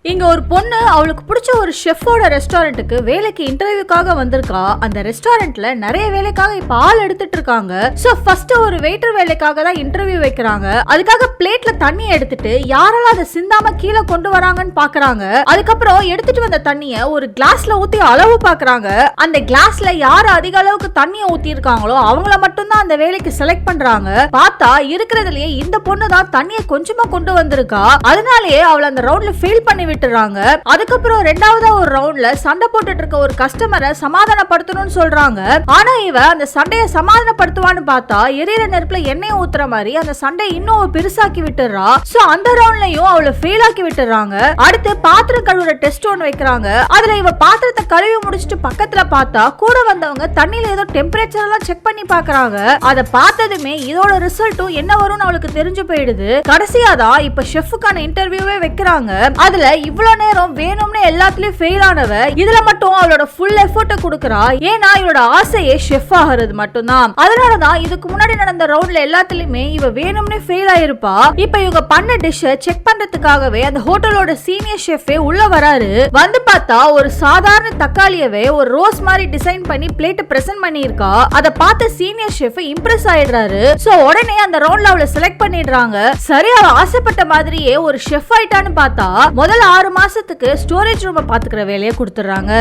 இங்க ஒரு பொண்ணு அவளுக்கு பிடிச்ச ஒரு ஷெஃபோட ரெஸ்டாரண்ட்டுக்கு வேலைக்கு இன்டர்வியூக்காக வந்திருக்கா. அந்த ரெஸ்டாரண்ட்ல நிறைய வேலைக்காக இப்ப ஆள் எடுத்துட்டு இருக்காங்க. சோ ஃபர்ஸ்ட் ஒரு வெயிட்டர் வேலைக்காக தான் இன்டர்வியூ வைக்கிறாங்க. அதுக்காக பிளேட்ல தண்ணி எடுத்துட்டு யாரெல்லாம் அதை சிந்தாம கீழே கொண்டு வராங்கன்னு பாக்குறாங்க. அதுக்கப்புறம் எடுத்துட்டு வந்த தண்ணிய ஒரு கிளாஸ்ல ஊத்தி அளவு பாக்குறாங்க. அந்த கிளாஸ்ல யாரு அதிக அளவுக்கு தண்ணிய ஊத்தி இருக்காங்களோ அவங்கள மட்டும் தான் அந்த வேலைக்கு செலக்ட் பண்றாங்க. பார்த்தா இருக்கிறதுலயே இந்த பொண்ணு தான் தண்ணிய கொஞ்சமா கொண்டு வந்திருக்கா. அதனாலேயே அவளை அந்த ரவுண்ட்ல ஃபெயில் பண்ணி விட்டுறாங்க. அதுக்கப்புறம் ரெண்டாவதா ஒரு ரவுண்ட்ல சண்டை போட்டுட்டு இருக்க ஒரு கஸ்டமரை சமாதானப்படுத்தணும்னு சொல்றாங்க. ஆனா இவ அந்த சண்டையை சமாதானப்படுத்துவான்னு பார்த்தா எரியிற நெருப்புல எண்ணெய் ஊத்துற மாதிரி அந்த சண்டையை இன்னும் பெருசாக்கி விட்டுறா. சோ அந்த ரவுண்ட்லயும் அவளை ஃபெயில் ஆக்கி விட்டுறாங்க. அடுத்து பாத்திரம் கழுவுற டெஸ்ட் ஒன்று வைக்கிறாங்க. அதுல இவ பாத்திரத்தை கழுவி முடிச்சுட்டு பக்கத்துல பார்த்தா கூட வந்தவங்க தண்ணியில ஏதோ டெம்பரேச்சர் எல்லாம் செக் பண்ணி பாக்குறாங்க. அதை பார்த்ததுமே இதோட ரிசல்ட்டும் என்ன வரும்னு அவளுக்கு தெரிஞ்சு போயிடுது. கடைசியாதான் இப்ப ஷெஃப்கான இன்டர்வியூவே வைக்கிறாங்க. அதுல இவ்வளவு நேரம் வேணும்னு எல்லாத்துலயும் ஃபெயில் ஆனவ இதுல மட்டும் அவளோட ஃபுல் எஃபோர்ட் கொடுக்கறா. ஏன்னா இவளோட ஆசையே ஷெஃப் ஆகிறது மட்டும்தான். அதனாலதான் இதுக்கு முன்னாடி நடந்த ரவுண்ட்ல எல்லாத்துலயுமே இவ வேணும்னே ஃபெயில் ஆயிருப்பா. இப்ப இவங்க பண்ண டிஷ் செக் பண்றதுக்காகவே அந்த ஹோட்டலோட சீனியர் ஷெஃபே உள்ள வராரு. வந்து பார்த்தா ஒரு சாதாரண தக்காளியவே ஒரு ரோஸ் மாதிரி டிசைன் பண்ணி பிளேட் பிரசன்ட் பண்ணிருக்கா. அதை பார்த்த சீனியர் ஷெஃப் இம்ப்ரெஸ் ஆயிடுறாரு. சோ உடனே அந்த ரவுண்ட்ல அவளை செலக்ட் பண்ணிடுறாங்க. சரி அவ ஆசைப்பட்ட மாதிரியே ஒரு ஷெஃப் ஆயிட்டான்னு பார்த்தா முதல்ல 6 மாசத்துக்கு ஸ்டோரேஜ் ரூம் பாத்துக்கிற வேலையை கொடுத்துறாங்க.